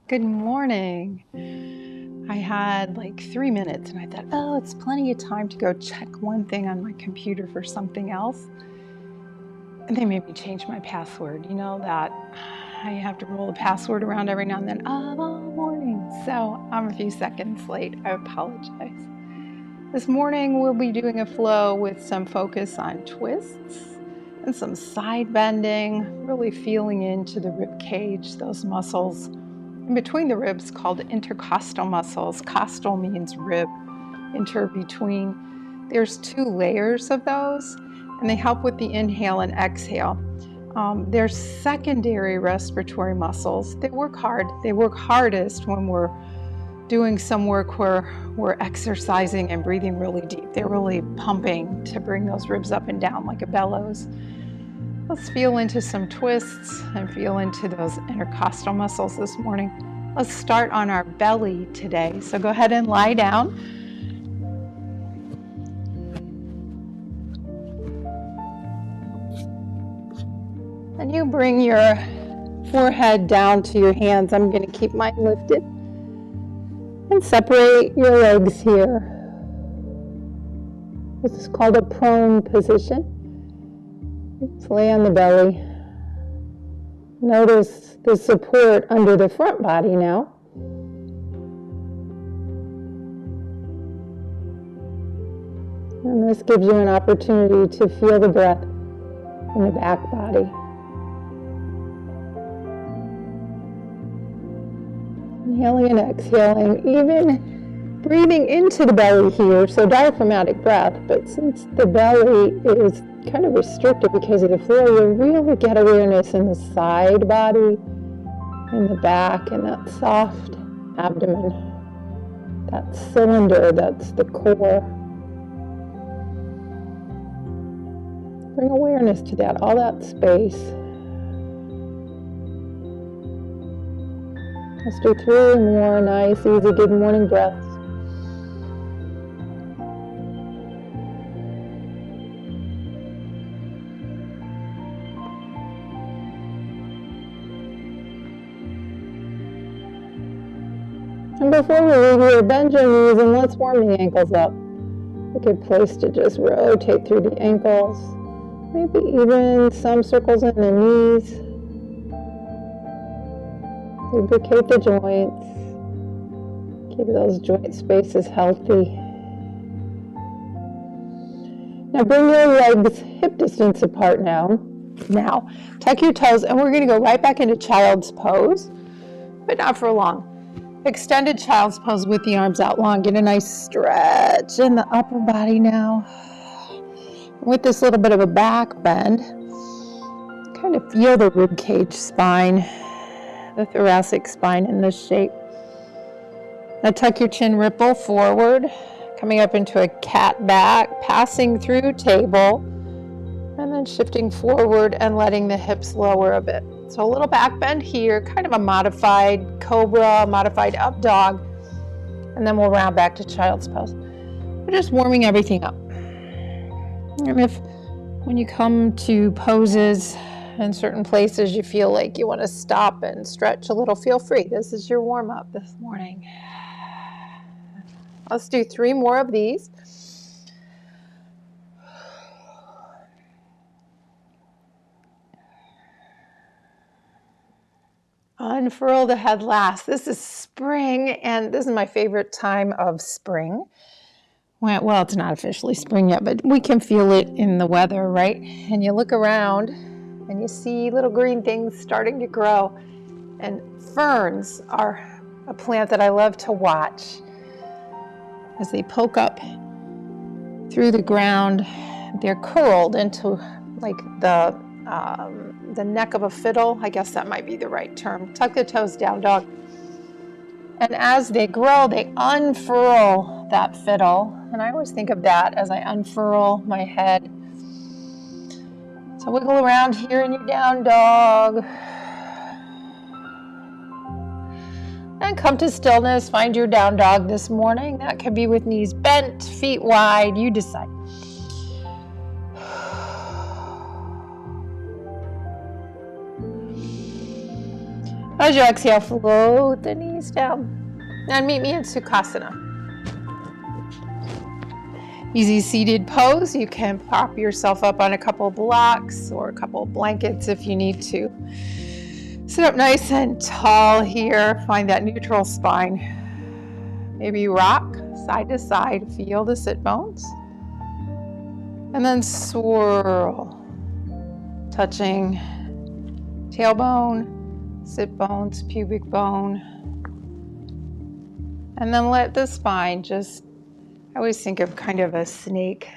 Good morning. I had like 3 minutes and I thought, oh, it's plenty of time to go check one thing on my computer for something else. And they made me change my password. You know that I have to roll the password around every now and then all morning. So I'm a few seconds late. I apologize. This morning we'll be doing a flow with some focus on twists and some side bending, really feeling into the rib cage, those muscles in between the ribs called intercostal muscles. Costal means rib, inter between. There's 2 layers of those, and they help with the inhale and exhale. They're secondary respiratory muscles. They work hard. They work hardest when we're doing some work where we're exercising and breathing really deep. They're really pumping to bring those ribs up and down like a bellows. Let's feel into some twists and feel into those intercostal muscles this morning. Let's start on our belly today. So go ahead and lie down. And you bring your forehead down to your hands. I'm going to keep mine lifted. And separate your legs here. This is called a prone position. Let's lay on the belly. Notice the support under the front body now. And this gives you an opportunity to feel the breath in the back body. Inhaling and exhaling, even breathing into the belly here, so diaphragmatic breath, but since the belly is kind of restricted because of the floor, you'll really get awareness in the side body, in the back, and that soft abdomen, that cylinder, that's the core. Bring awareness to that, all that space. Let's do 3 more nice, easy, good morning breaths. And before we leave here, bend your knees and let's warm the ankles up. A good place to just rotate through the ankles. Maybe even some circles in the knees. Lubricate the joints. Keep those joint spaces healthy. Now bring your legs hip distance apart now. Now, tuck your toes and we're going to go right back into child's pose, but not for long. Extended child's pose with the arms out long. Get a nice stretch in the upper body now. With this little bit of a back bend, kind of feel the rib cage spine, the thoracic spine in this shape. Now tuck your chin, ripple forward, coming up into a cat back, passing through table, and then shifting forward and letting the hips lower a bit. So a little back bend here, kind of a modified cobra, modified up dog, and then we'll round back to child's pose. We're just warming everything up. And if when you come to poses in certain places you feel like you want to stop and stretch a little, feel free. This is your warm up this morning. Let's do 3 more of these. Unfurl the head last. This is spring, and this is my favorite time of spring. Well, it's not officially spring yet, but we can feel it in the weather, right? And you look around, and you see little green things starting to grow. And ferns are a plant that I love to watch as they poke up through the ground. They're curled into like the neck of a fiddle. I guess that might be the right term. Tuck the toes down, dog. And as they grow, they unfurl that fiddle. And I always think of that as I unfurl my head. So wiggle around here in your down dog. And come to stillness. Find your down dog this morning. That could be with knees bent, feet wide. You decide. As you exhale, float the knees down. And meet me in Sukhasana. Easy seated pose. You can prop yourself up on a couple blocks or a couple blankets if you need to. Sit up nice and tall here. Find that neutral spine. Maybe rock side to side. Feel the sit bones. And then swirl. Touching tailbone, sit bones, pubic bone. And then let the spine just, I always think of kind of a snake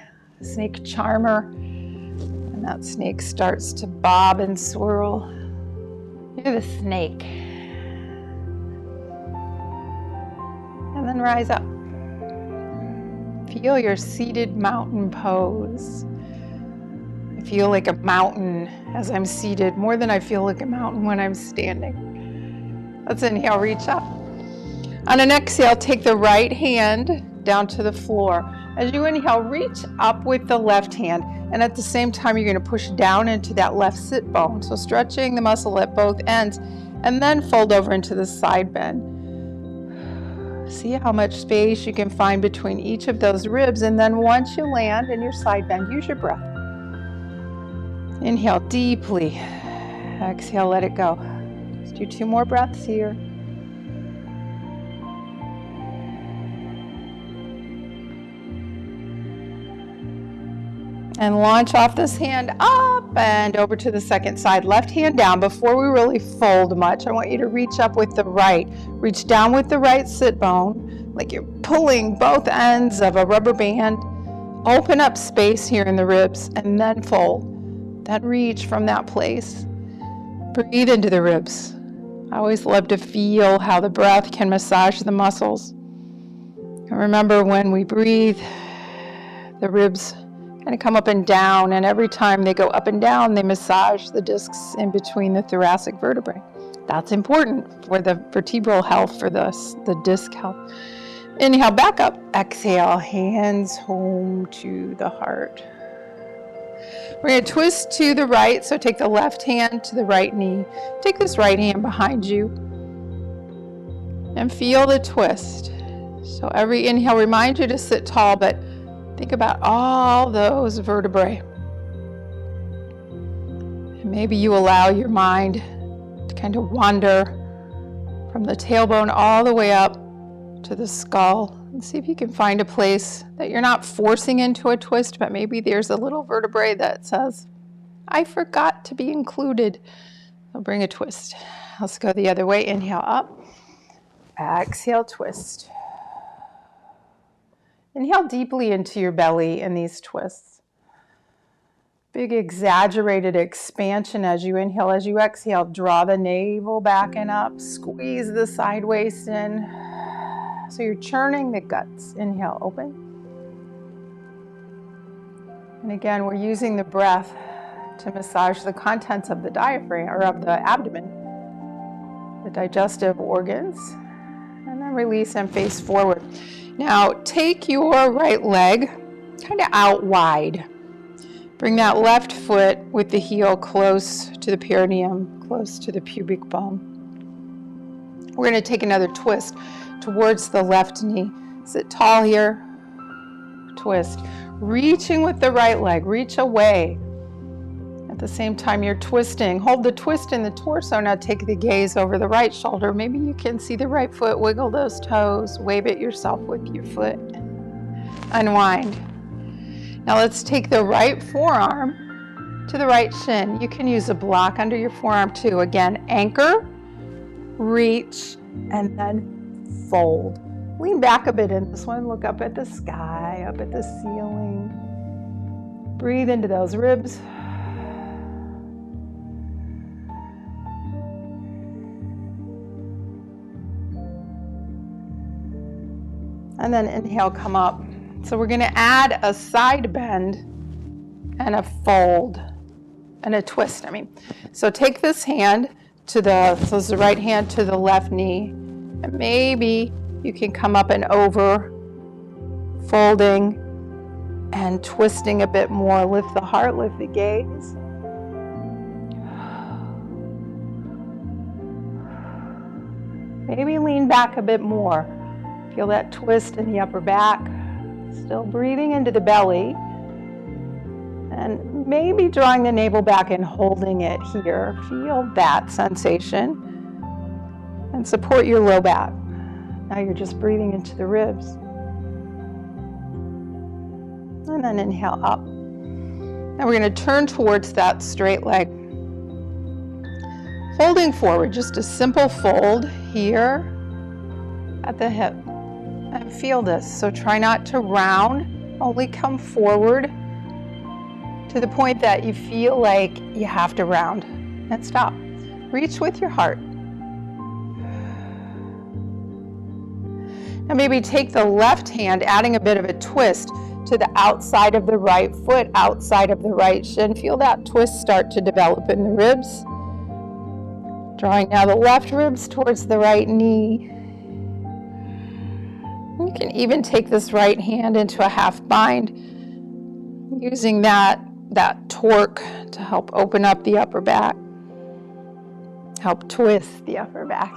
charmer. And that snake starts to bob and swirl. You're the snake. And then rise up. Feel your seated mountain pose. I feel like a mountain as I'm seated, more than I feel like a mountain when I'm standing. Let's inhale, reach up. On an exhale, take the right hand down to the floor. As you inhale, reach up with the left hand, and at the same time, you're going to push down into that left sit bone. So stretching the muscle at both ends, and then fold over into the side bend. See how much space you can find between each of those ribs, and then once you land in your side bend, use your breath. Inhale deeply. Exhale, let it go. Let's do 2 more breaths here. And launch off this hand up and over to the second side. Left hand down. Before we really fold much, I want you to reach up with the right. Reach down with the right sit bone, like you're pulling both ends of a rubber band. Open up space here in the ribs and then fold. Then reach from that place. Breathe into the ribs. I always love to feel how the breath can massage the muscles. And remember, when we breathe, the ribs kind of come up and down, and every time they go up and down, they massage the discs in between the thoracic vertebrae. That's important for the vertebral health, for the disc health. Inhale, back up. Exhale, hands home to the heart. We're going to twist to the right, so take the left hand to the right knee. Take this right hand behind you and feel the twist. So every inhale, remind you to sit tall, but think about all those vertebrae. And maybe you allow your mind to kind of wander from the tailbone all the way up to the skull. And see if you can find a place that you're not forcing into a twist, but maybe there's a little vertebrae that says, I forgot to be included. I'll bring a twist. Let's go the other way. Inhale up. Exhale, twist. Inhale deeply into your belly in these twists. Big exaggerated expansion as you inhale. As you exhale, draw the navel back and up. Squeeze the side waist in. So you're churning the guts. Inhale, open. And again, we're using the breath to massage the contents of the diaphragm, or of the abdomen, the digestive organs. And then release and face forward. Now, take your right leg kind of out wide. Bring that left foot with the heel close to the perineum, close to the pubic bone. We're going to take another twist towards the left knee. Sit tall here. Twist. Reaching with the right leg. Reach away. At the same time you're twisting. Hold the twist in the torso. Now take the gaze over the right shoulder. Maybe you can see the right foot. Wiggle those toes. Wave at yourself with your foot. Unwind. Now let's take the right forearm to the right shin. You can use a block under your forearm too. Again, anchor, reach, and then fold. Lean back a bit in this one. Look up at the sky, up at the ceiling. Breathe into those ribs. And then inhale, come up. So we're going to add a side bend and a fold and a twist. So take this hand so this is the right hand to the left knee. And maybe you can come up and over, folding and twisting a bit more. Lift the heart, lift the gaze. Maybe lean back a bit more. Feel that twist in the upper back. Still breathing into the belly. And maybe drawing the navel back and holding it here. Feel that sensation. And support your low back. Now you're just breathing into the ribs. And then inhale up. Now we're going to turn towards that straight leg. Folding forward, just a simple fold here at the hip. And feel this. So try not to round, only come forward to the point that you feel like you have to round. And stop. Reach with your heart. And maybe take the left hand, adding a bit of a twist to the outside of the right foot, outside of the right shin. Feel that twist start to develop in the ribs. Drawing now the left ribs towards the right knee. You can even take this right hand into a half bind, using that torque to help open up the upper back, help twist the upper back.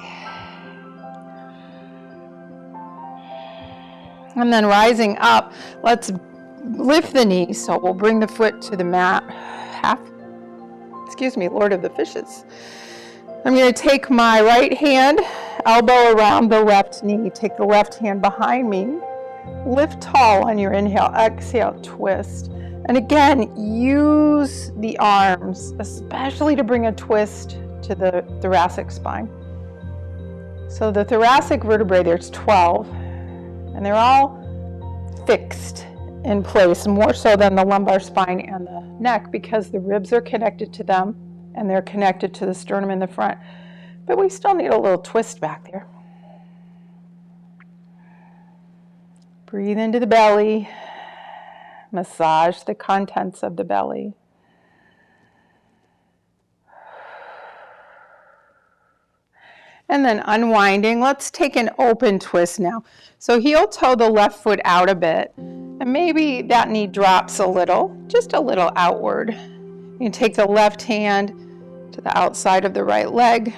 And then rising up, let's lift the knee. So we'll bring the foot to the mat, Lord of the Fishes. I'm going to take my right hand, elbow around the left knee. Take the left hand behind me. Lift tall on your inhale. Exhale, twist. And again, use the arms, especially to bring a twist to the thoracic spine. So the thoracic vertebrae, there's 12. And they're all fixed in place, more so than the lumbar spine and the neck, because the ribs are connected to them and they're connected to the sternum in the front. But we still need a little twist back there. Breathe into the belly. Massage the contents of the belly. And then unwinding, let's take an open twist now. So heel toe the left foot out a bit, and maybe that knee drops a little, just a little outward. You can take the left hand to the outside of the right leg.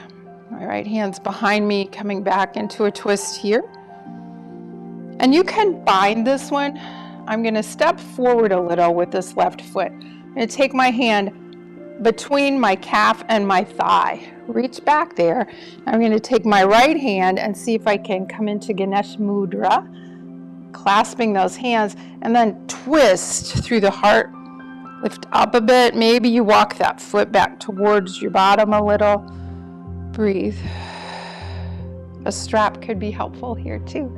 My right hand's behind me, coming back into a twist here. And you can bind this one. I'm going to step forward a little with this left foot. I'm going to take my hand between my calf and my thigh. Reach back there. I'm going to take my right hand and see if I can come into Ganesh Mudra, clasping those hands, and then twist through the heart. Lift up a bit. Maybe you walk that foot back towards your bottom a little. Breathe. A strap could be helpful here too.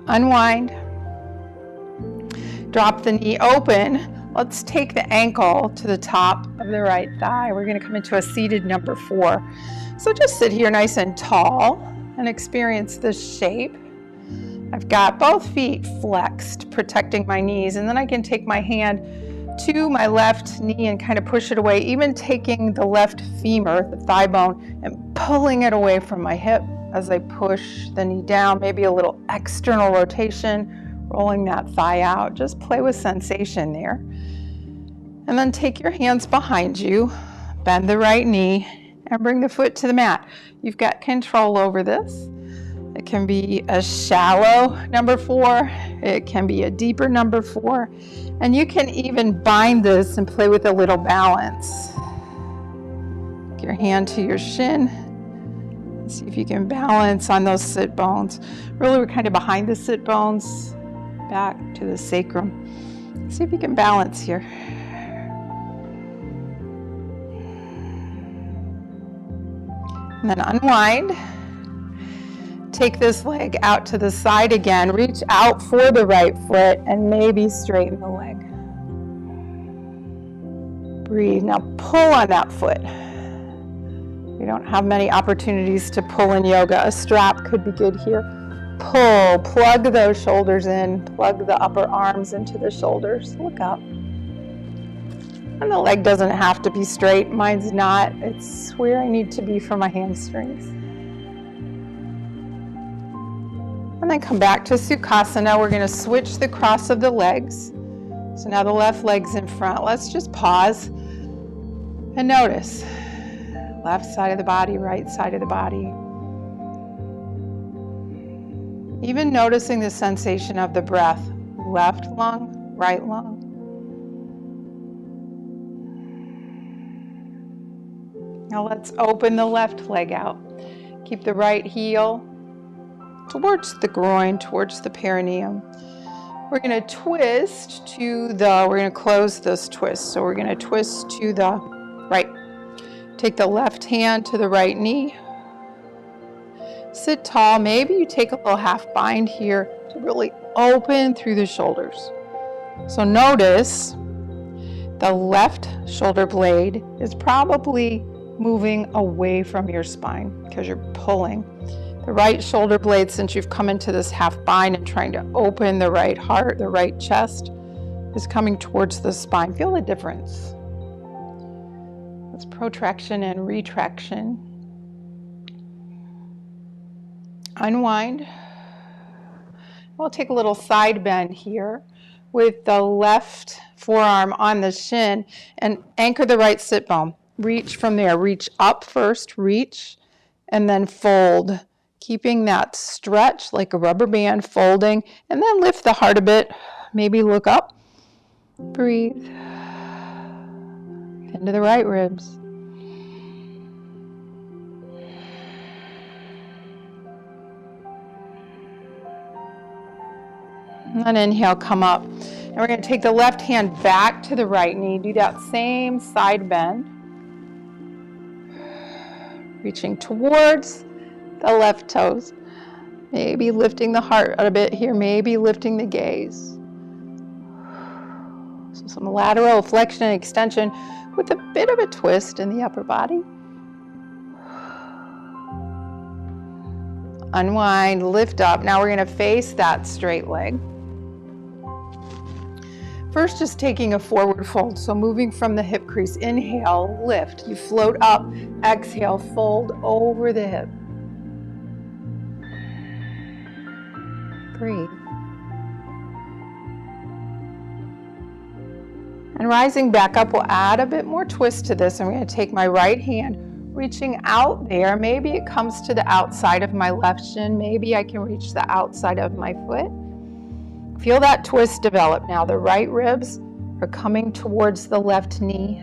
Unwind. Drop the knee open. Let's take the ankle to the top of the right thigh. We're going to come into a seated number 4. So just sit here nice and tall and experience this shape. I've got both feet flexed, protecting my knees, and then I can take my hand to my left knee and kind of push it away, even taking the left femur, the thigh bone, and pulling it away from my hip as I push the knee down, maybe a little external rotation, rolling that thigh out. Just play with sensation there. And then take your hands behind you, bend the right knee, and bring the foot to the mat. You've got control over this. It can be a shallow number 4. It can be a deeper number 4. And you can even bind this and play with a little balance. Take your hand to your shin. See if you can balance on those sit bones. Really, we're kind of behind the sit bones, back to the sacrum. See if you can balance here. And then unwind. Take this leg out to the side again. Reach out for the right foot and maybe straighten the leg. Breathe. Now pull on that foot. We don't have many opportunities to pull in yoga. A strap could be good here. Pull. Plug those shoulders in. Plug the upper arms into the shoulders. Look up. And the leg doesn't have to be straight. Mine's not. It's where I need to be for my hamstrings. And then come back to Sukhasana. We're going to switch the cross of the legs. So now the left leg's in front. Let's just pause and notice. Left side of the body, right side of the body. Even noticing the sensation of the breath. Left lung, right lung. Now let's open the left leg out. Keep the right heel towards the groin, towards the perineum. We're going to twist to the, we're going to close this twist. So we're going to twist to the right. Take the left hand to the right knee. Sit tall. Maybe you take a little half bind here to really open through the shoulders. So notice the left shoulder blade is probably moving away from your spine because you're pulling. The right shoulder blade, since you've come into this half bind and trying to open the right heart, the right chest, is coming towards the spine. Feel the difference. It's protraction and retraction. Unwind. We'll take a little side bend here with the left forearm on the shin and anchor the right sit bone. Reach from there. Reach up first, reach, and then fold. Keeping that stretch like a rubber band, folding, and then lift the heart a bit. Maybe look up. Breathe. Into the right ribs. And then inhale, come up. And we're going to take the left hand back to the right knee. Do that same side bend. Reaching towards the left toes. Maybe lifting the heart a bit here. Maybe lifting the gaze. So some lateral flexion and extension with a bit of a twist in the upper body. Unwind, lift up. Now we're going to face that straight leg. First, just taking a forward fold. So moving from the hip crease. Inhale, lift. You float up. Exhale, fold over the hip. Breathe. And rising back up, we'll add a bit more twist to this. I'm going to take my right hand, reaching out there. Maybe it comes to the outside of my left shin. Maybe I can reach the outside of my foot. Feel that twist develop now. The right ribs are coming towards the left knee.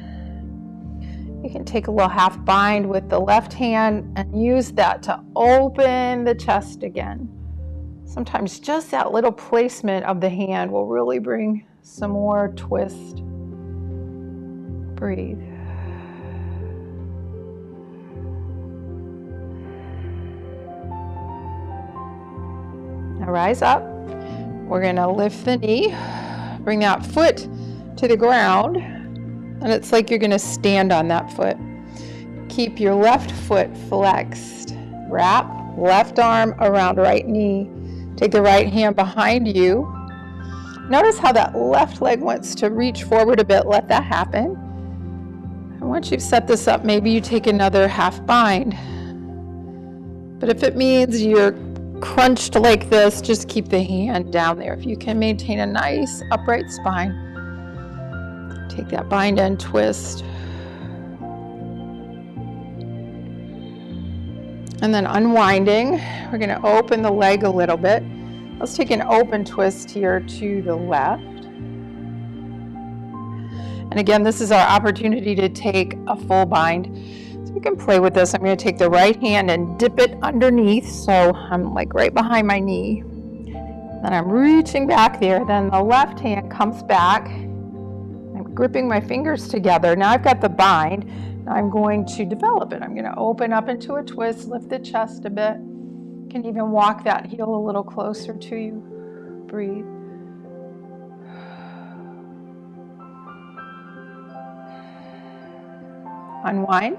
You can take a little half bind with the left hand and use that to open the chest again. Sometimes just that little placement of the hand will really bring some more twist. Breathe. Now rise up. We're going to lift the knee, bring that foot to the ground, and it's like you're going to stand on that foot. Keep your left foot flexed. Wrap left arm around right knee. Take the right hand behind you. Notice how that left leg wants to reach forward a bit. Let that happen. And once you've set this up, maybe you take another half bind. But if it means you're crunched like this, just keep the hand down there. If you can maintain a nice upright spine, take that bind and twist. And then unwinding, we're going to open the leg a little bit. Let's take an open twist here to the left. And again, this is our opportunity to take a full bind. So you can play with this. I'm going to take the right hand and dip it underneath. So I'm like right behind my knee. Then I'm reaching back there. Then the left hand comes back. I'm gripping my fingers together. Now I've got the bind. Now I'm going to develop it. I'm going to open up into a twist, lift the chest a bit. You can even walk that heel a little closer to you. Breathe. Unwind.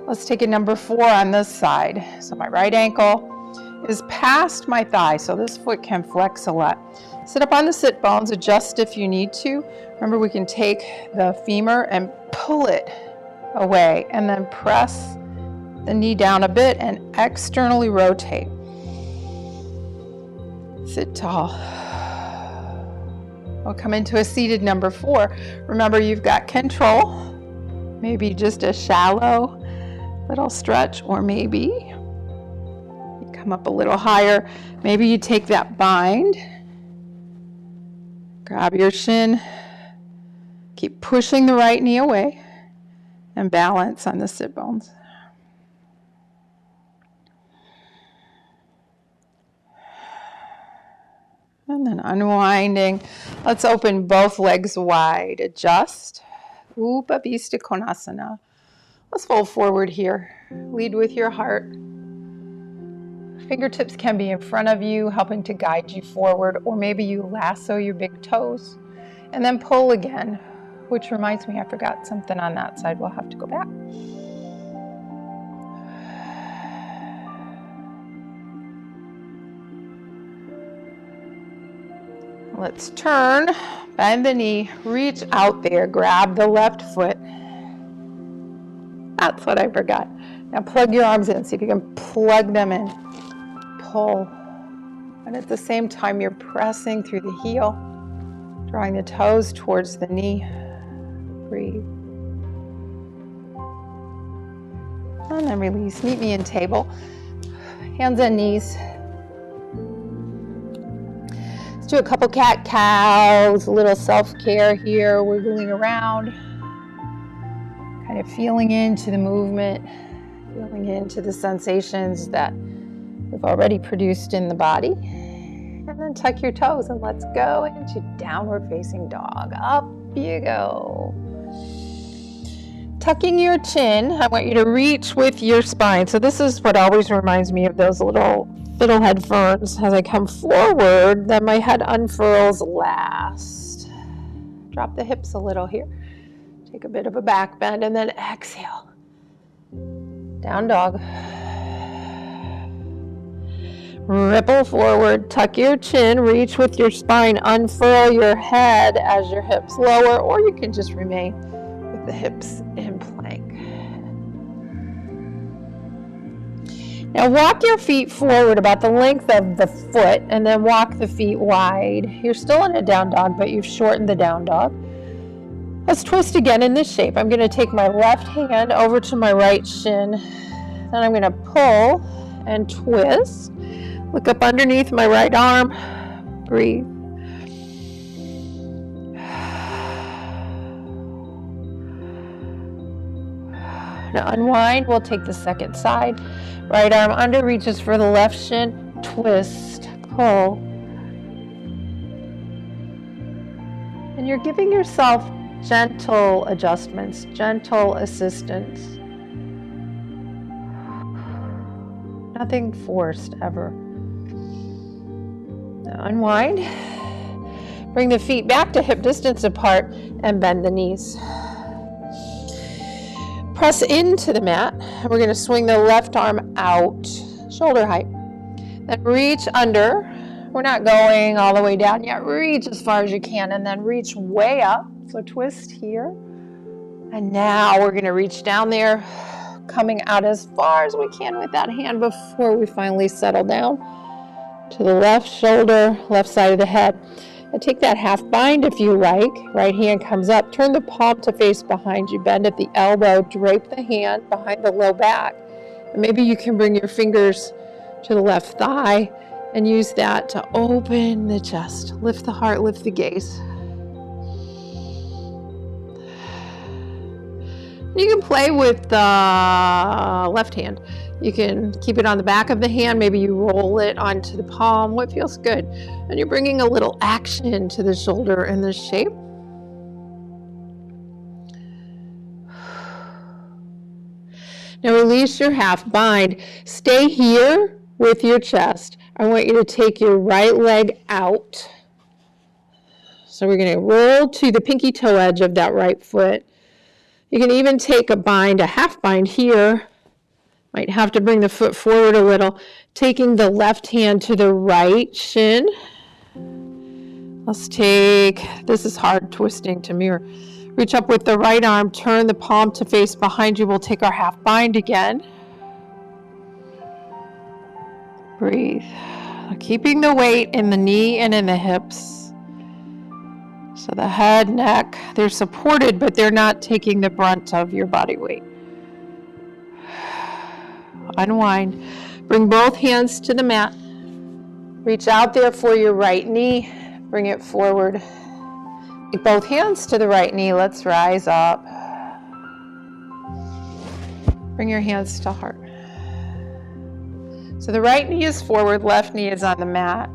Let's take a number 4 on this side. So my right ankle is past my thigh, so this foot can flex a lot. Sit up on the sit bones, adjust if you need to. Remember, we can take the femur and pull it away and then press the knee down a bit and externally rotate. Sit tall. We'll come into a seated number 4. Remember, you've got control. Maybe just a shallow little stretch, or maybe you come up a little higher. Maybe you take that bind, grab your shin, keep pushing the right knee away, and balance on the sit bones. And then unwinding. Let's open both legs wide. Adjust. Upavista Konasana. Let's fold forward here. Lead with your heart. Fingertips can be in front of you, helping to guide you forward, or maybe you lasso your big toes and then pull again, which reminds me I forgot something on that side. We'll have to go back. Let's turn, bend the knee, reach out there, grab the left foot. That's what I forgot. Now plug your arms in, see if you can plug them in. Pull. And at the same time, you're pressing through the heel, drawing the toes towards the knee. Breathe. And then release. Meet me in table. Hands and knees. Let's do a couple cat-cows, a little self-care here, wiggling around, kind of feeling into the movement, feeling into the sensations that we've already produced in the body. And then tuck your toes and let's go into downward facing dog. Up you go. Tucking your chin, I want you to reach with your spine. So this is what always reminds me of those little fiddlehead ferns. As I come forward, then my head unfurls last. Drop the hips a little here. Take a bit of a back bend and then exhale. Down dog. Ripple forward, tuck your chin, reach with your spine, unfurl your head as your hips lower, or you can just remain with the hips in plank. Now walk your feet forward about the length of the foot and then walk the feet wide. You're still in a down dog, but you've shortened the down dog. Let's twist again in this shape. I'm going to take my left hand over to my right shin. Then I'm going to pull and twist. Look up underneath my right arm. Breathe. Now unwind. We'll take the second side. Right arm under, reaches for the left shin. Twist, pull. And you're giving yourself gentle adjustments, gentle assistance. Nothing forced ever. Now unwind. Bring the feet back to hip distance apart and bend the knees. Press into the mat. We're going to swing the left arm out, shoulder height. Then reach under. We're not going all the way down yet. Reach as far as you can and then reach way up. So twist here. And now we're going to reach down there, coming out as far as we can with that hand before we finally settle down to the left shoulder, left side of the head. And take that half bind if you like. Right hand comes up. Turn the palm to face behind you. Bend at the elbow. Drape the hand behind the low back. And maybe you can bring your fingers to the left thigh and use that to open the chest. Lift the heart, lift the gaze. You can play with the left hand. You can keep it on the back of the hand. Maybe you roll it onto the palm. What feels good? And you're bringing a little action to the shoulder in this shape. Now release your half bind. Stay here with your chest. I want you to take your right leg out. So we're going to roll to the pinky toe edge of that right foot. You can even take a bind, a half bind here. Might have to bring the foot forward a little. Taking the left hand to the right shin. Let's take, this is hard, twisting to mirror. Reach up with the right arm, turn the palm to face behind you. We'll take our half bind again. Breathe. Keeping the weight in the knee and in the hips. So the head, neck, they're supported, but they're not taking the brunt of your body weight. Unwind. Bring both hands to the mat. Reach out there for your right knee. Bring it forward. Take both hands to the right knee. Let's rise up. Bring your hands to heart. So the right knee is forward, left knee is on the mat.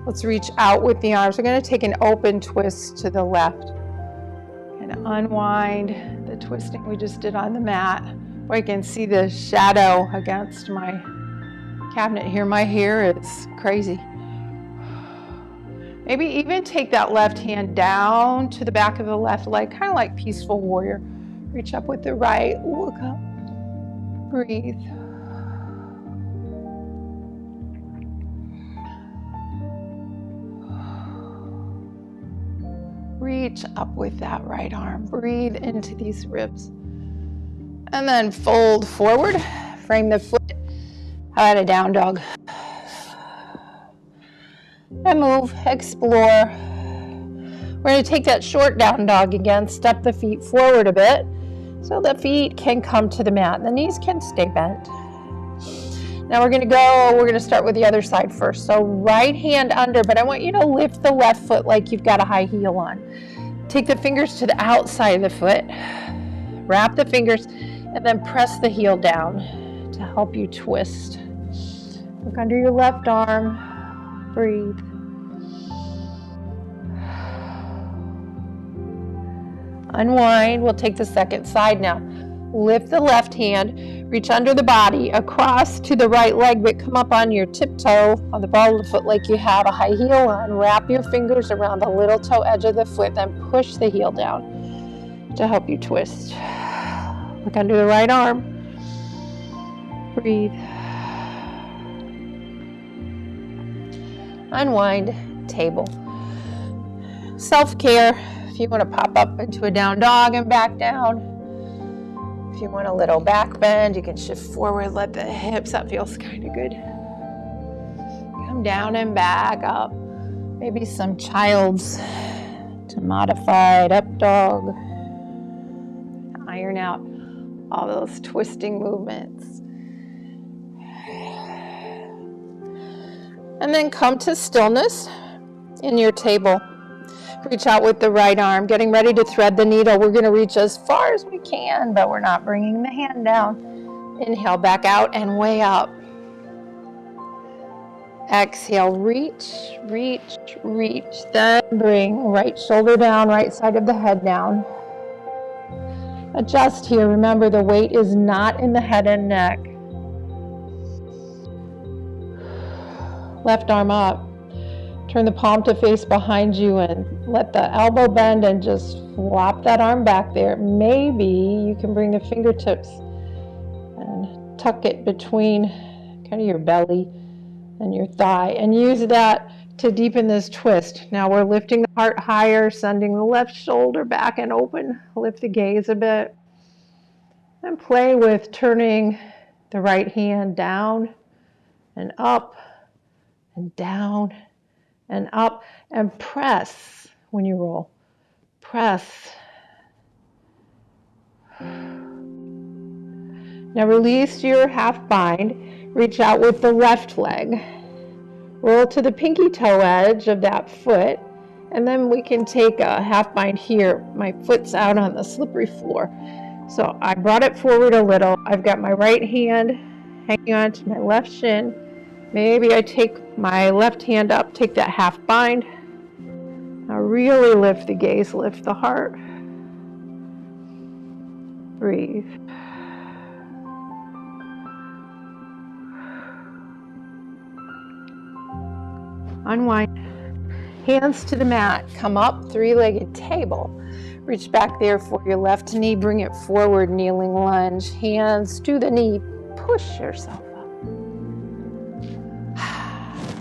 Let's reach out with the arms. We're going to take an open twist to the left. And unwind the twisting we just did on the mat. I can see the shadow against my cabinet here. My hair is crazy. Maybe even take that left hand down to the back of the left leg, kind of like peaceful warrior. Reach up with the right, look up, breathe. Reach up with that right arm. Breathe into these ribs. And then fold forward. Frame the foot. How about a down dog? And move, explore. We're going to take that short down dog again. Step the feet forward a bit so the feet can come to the mat. The knees can stay bent. Now we're going to start with the other side first. So right hand under, but I want you to lift the left foot like you've got a high heel on. Take the fingers to the outside of the foot. Wrap the fingers and then press the heel down to help you twist. Look under your left arm. Breathe. Unwind. We'll take the second side now. Lift the left hand, reach under the body, across to the right leg, but come up on your tiptoe on the ball of the foot like you have a high heel on. Wrap your fingers around the little toe edge of the foot, then push the heel down to help you twist. Look under the right arm. Breathe. Unwind, table. Self-care. If you want to pop up into a down dog and back down. If you want a little back bend, you can shift forward, let the hips, that feels kind of good. Come down and back up. Maybe some child's to modified up dog. Iron out all those twisting movements. And then come to stillness in your table. Reach out with the right arm, getting ready to thread the needle. We're going to reach as far as we can, but we're not bringing the hand down. Inhale, back out and way up. Exhale, reach, reach, reach. Then bring right shoulder down, right side of the head down. Adjust here. Remember, the weight is not in the head and neck. Left arm up. Turn the palm to face behind you and let the elbow bend and just flop that arm back there. Maybe you can bring the fingertips and tuck it between kind of your belly and your thigh and use that to deepen this twist. Now we're lifting the heart higher, sending the left shoulder back and open. Lift the gaze a bit and play with turning the right hand down and up and down and up, and press when you roll. Press. Now release your half bind. Reach out with the left leg. Roll to the pinky toe edge of that foot, and then we can take a half bind here. My foot's out on the slippery floor. So I brought it forward a little. I've got my right hand hanging on to my left shin. Maybe I take my left hand up, take that half bind. Now really lift the gaze, lift the heart. Breathe. Unwind. Hands to the mat. Come up, three-legged table. Reach back there for your left knee. Bring it forward, kneeling lunge. Hands to the knee. Push yourself.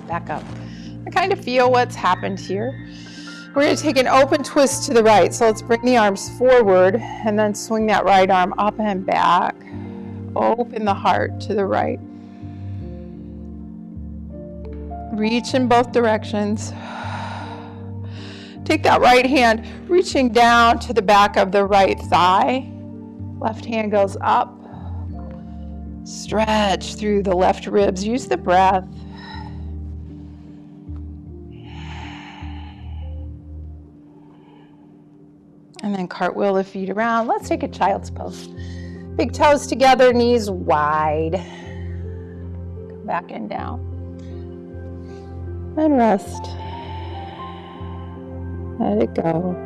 Back up. I kind of feel what's happened here. We're going to take an open twist to the right. So let's bring the arms forward and then swing that right arm up and back. Open the heart to the right. Reach in both directions. Take that right hand, reaching down to the back of the right thigh. Left hand goes up. Stretch through the left ribs. Use the breath. And then cartwheel the feet around. Let's take a child's pose. Big toes together, knees wide. Come back and down. And rest. Let it go.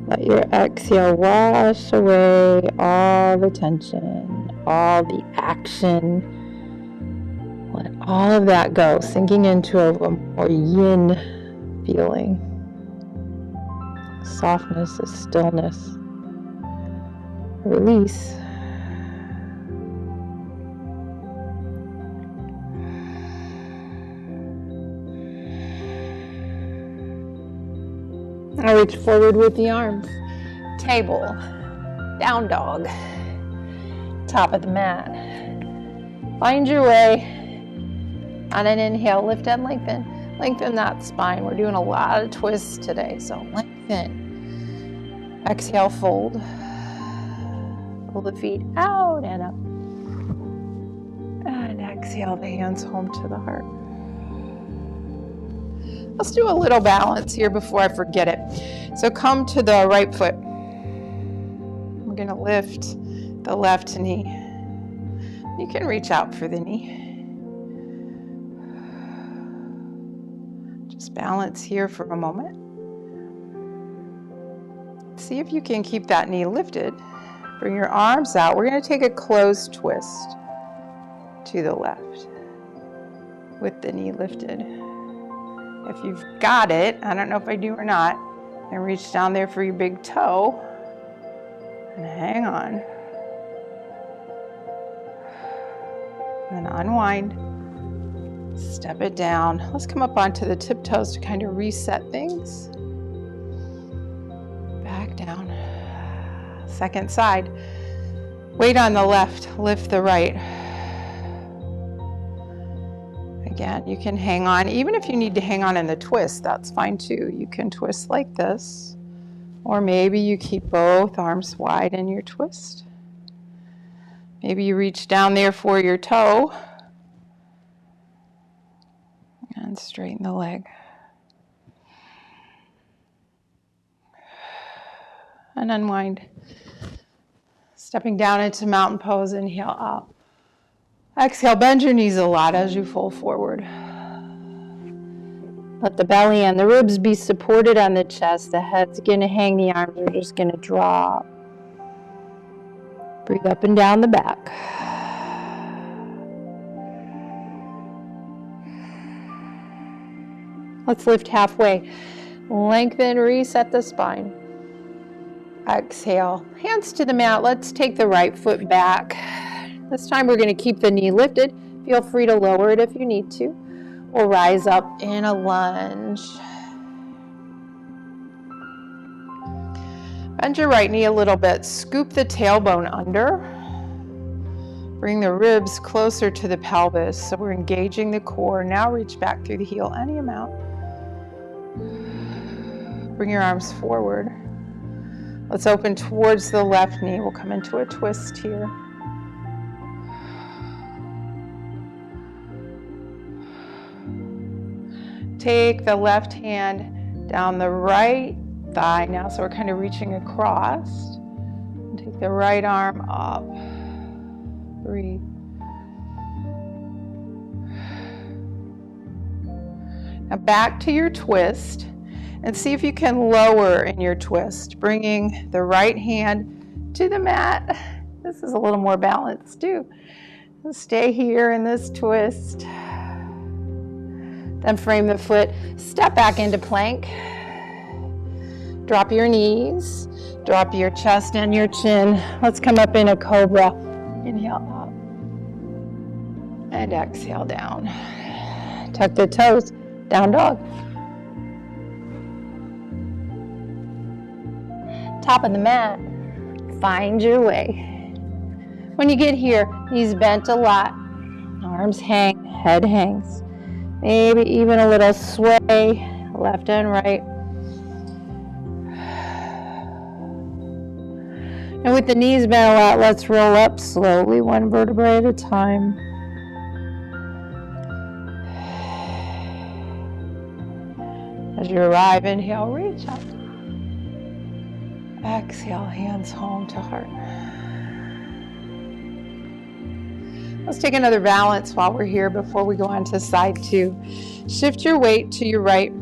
Let your exhale wash away all the tension, all the action. Let all of that go, sinking into a more yin feeling. Softness, a stillness, release. I reach forward with the arms. Table, down dog, top of the mat. Find your way. On an inhale, lift and lengthen. Lengthen that spine. We're doing a lot of twists today, so lengthen. Exhale, fold. Pull the feet out and up. And exhale the hands home to the heart. Let's do a little balance here before I forget it. So come to the right foot. We're going to lift the left knee. You can reach out for the knee. Just balance here for a moment. See if you can keep that knee lifted. Bring your arms out. We're going to take a closed twist to the left with the knee lifted. If you've got it, I don't know if I do or not, and reach down there for your big toe and hang on. And then unwind, step it down. Let's come up onto the tiptoes to kind of reset things. Back down. Second side. Weight on the left, lift the right. Again, you can hang on. Even if you need to hang on in the twist, that's fine too. You can twist like this, or maybe you keep both arms wide in your twist. Maybe you reach down there for your toe and straighten the leg. And unwind. Stepping down into mountain pose, inhale up. Exhale, bend your knees a lot as you fold forward. Let the belly and the ribs be supported on the chest. The head's going to hang, the arms are just going to drop. Breathe up and down the back. Let's lift halfway. Lengthen, reset the spine. Exhale, hands to the mat. Let's take the right foot back. This time we're going to keep the knee lifted. Feel free to lower it if you need to. We'll rise up in a lunge. Bend your right knee a little bit. Scoop the tailbone under. Bring the ribs closer to the pelvis. So we're engaging the core. Now reach back through the heel any amount. Bring your arms forward. Let's open towards the left knee. We'll come into a twist here. Take the left hand down the right thigh now, so we're kind of reaching across. And take the right arm up. Breathe. Now back to your twist, and see if you can lower in your twist, bringing the right hand to the mat. This is a little more balanced too. Stay here in this twist. Then frame the foot, step back into plank. Drop your knees, drop your chest and your chin. Let's come up in a cobra. Inhale up. And exhale down. Tuck the toes, down dog. Top of the mat, find your way. When you get here, knees bent a lot, arms hang, head hangs. Maybe even a little sway, left and right. And with the knees bent a lot, let's roll up slowly, one vertebrae at a time. As you arrive, inhale, reach up. Exhale, hands home to heart. Let's take another balance while we're here before we go on to side 2. Shift your weight to your right.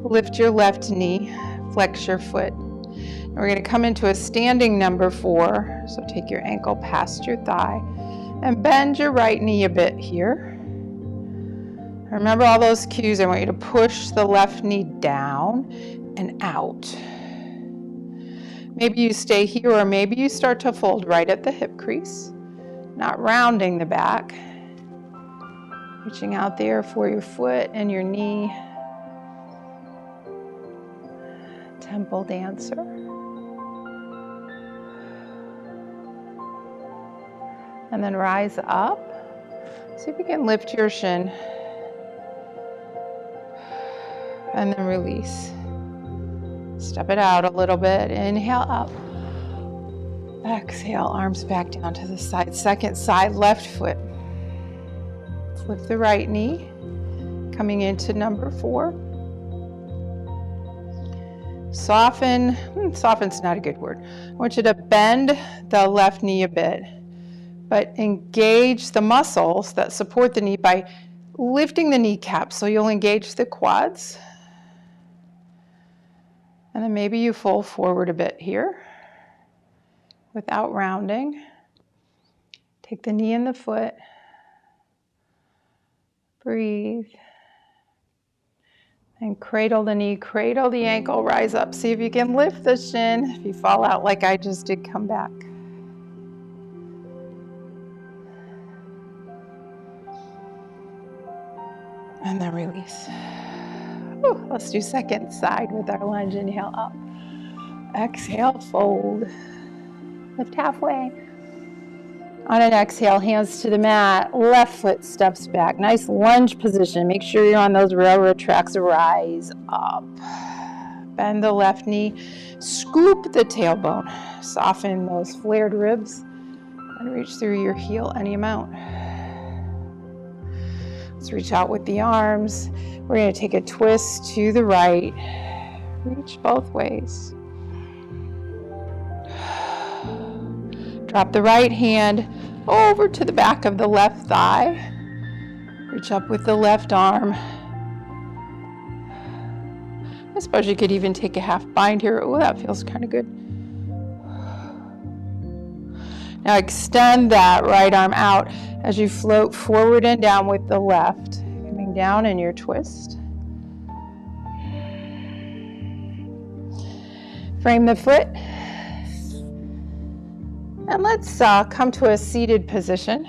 Lift your left knee, flex your foot. And we're going to come into a standing number 4. So take your ankle past your thigh and bend your right knee a bit here. Remember all those cues. I want you to push the left knee down and out. Maybe you stay here, or maybe you start to fold right at the hip crease, not rounding the back. Reaching out there for your foot and your knee. Temple dancer. And then rise up. See if you can lift your shin. And then release. Step it out a little bit. Inhale up. Exhale, arms back down to the side. Second side, left foot. Lift the right knee. Coming into number 4. Soften's not a good word. I want you to bend the left knee a bit, but engage the muscles that support the knee by lifting the kneecap. So you'll engage the quads. And then maybe you fold forward a bit here without rounding. Take the knee and the foot. Breathe. And cradle the knee, cradle the ankle, rise up. See if you can lift the shin. If you fall out like I just did, come back. And then release. Let's do second side with our lunge. Inhale up. Exhale, fold. Lift halfway. On an exhale, hands to the mat. Left foot steps back. Nice lunge position. Make sure you're on those railroad tracks. Rise up. Bend the left knee. Scoop the tailbone. Soften those flared ribs. And reach through your heel any amount. Let's reach out with the arms. We're going to take a twist to the right. Reach both ways. Drop the right hand over to the back of the left thigh. Reach up with the left arm. I suppose you could even take a half bind here. Oh, that feels kind of good. Now extend that right arm out as you float forward and down with the left. Coming down in your twist. Frame the foot. And let's come to a seated position.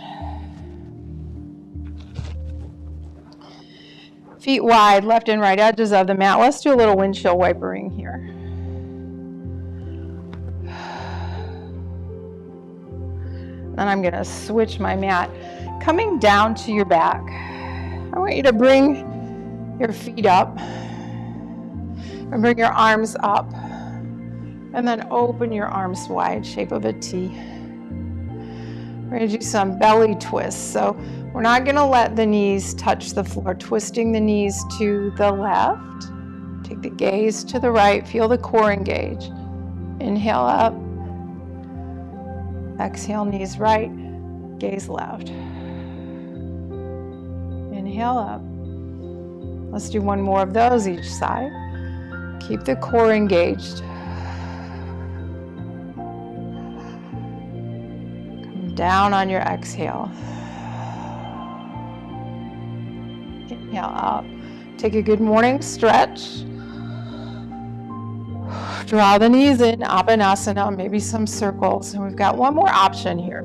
Feet wide, left and right edges of the mat. Let's do a little windshield wipering here. Then I'm going to switch my mat. Coming down to your back, I want you to bring your feet up and bring your arms up. And then open your arms wide, shape of a T. We're going to do some belly twists. So we're not going to let the knees touch the floor. Twisting the knees to the left. Take the gaze to the right. Feel the core engage. Inhale up. Exhale, knees right. Gaze left. Inhale up. Let's do one more of those each side. Keep the core engaged. Down on your exhale. Inhale up. Take a good morning stretch. Draw the knees in, Apanasana, maybe some circles. And we've got one more option here.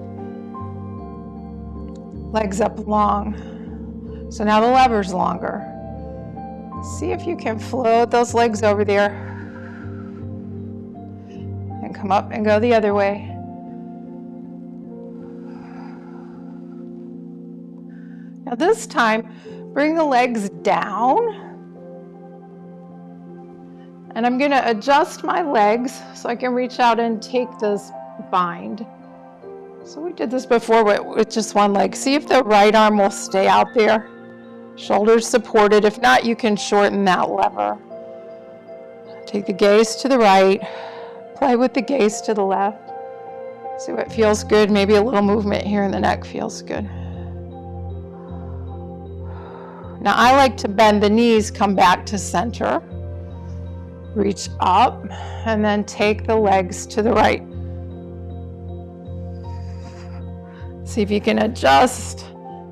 Legs up long. So now the lever's longer. See if you can float those legs over there. And come up and go the other way. Now this time, bring the legs down And I'm gonna adjust my legs so I can reach out and take this bind. So we did this before with just one leg. See if the right arm will stay out there. Shoulders supported. If not, you can shorten that lever. Take the gaze to the right. Play with the gaze to the left. See what feels good. Maybe a little movement here in the neck feels good. Now I like to bend the knees, come back to center. Reach up and then take the legs to the right. See if you can adjust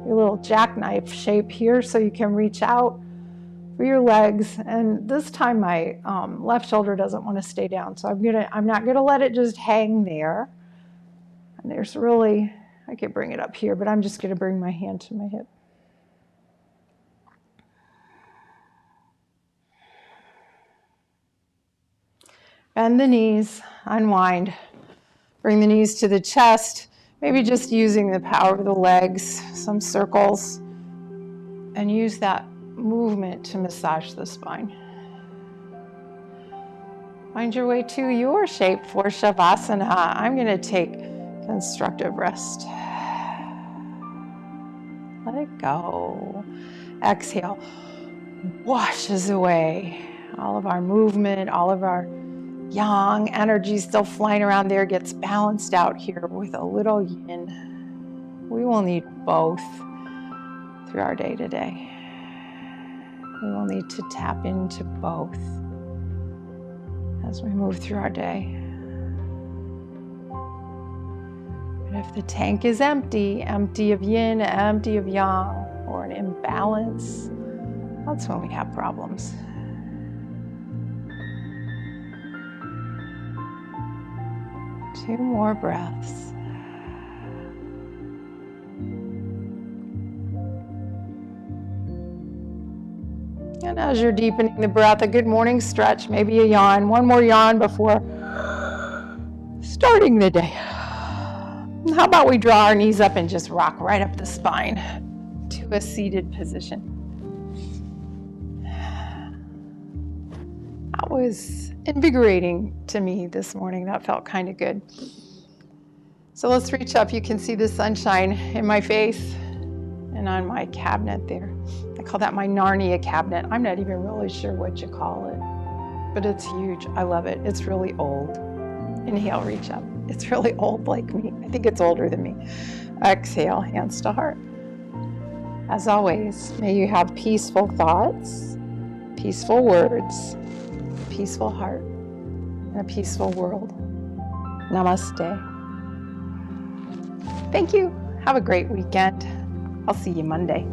your little jackknife shape here so you can reach out for your legs. And this time my left shoulder doesn't want to stay down, so I'm not gonna let it just hang there. And there's really, I could bring it up here, but I'm just gonna bring my hand to my hip. Bend the knees, unwind. Bring the knees to the chest, maybe just using the power of the legs, some circles, and use that movement to massage the spine. Find your way to your shape for Shavasana. I'm gonna take constructive rest. Let it go. Exhale, washes away all of our movement, all of our yang energy still flying around there, gets balanced out here with a little yin. We will need both through our day today. We will need to tap into both as we move through our day. And if the tank is empty, empty of yin, empty of yang, or an imbalance, that's when we have problems. Two more breaths. And as you're deepening the breath, a good morning stretch, maybe a yawn. One more yawn before starting the day. How about we draw our knees up and just rock right up the spine to a seated position. That was invigorating to me this morning. That felt kind of good. So let's reach up. You can see the sunshine in my face and on my cabinet there. I call that my Narnia cabinet. I'm not even really sure what you call it, but it's huge. I love it. It's really old. Inhale, reach up. It's really old like me. I think it's older than me. Exhale, hands to heart. As always, may you have peaceful thoughts, peaceful words, peaceful heart, and a peaceful world. Namaste. Thank you. Have a great weekend. I'll see you Monday.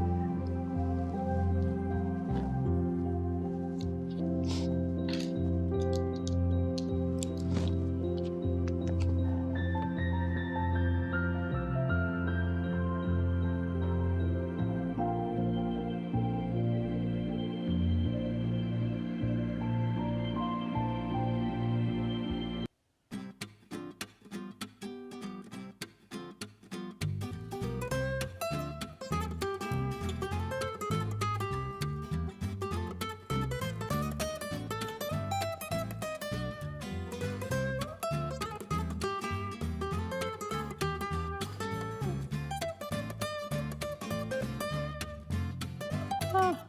Oh.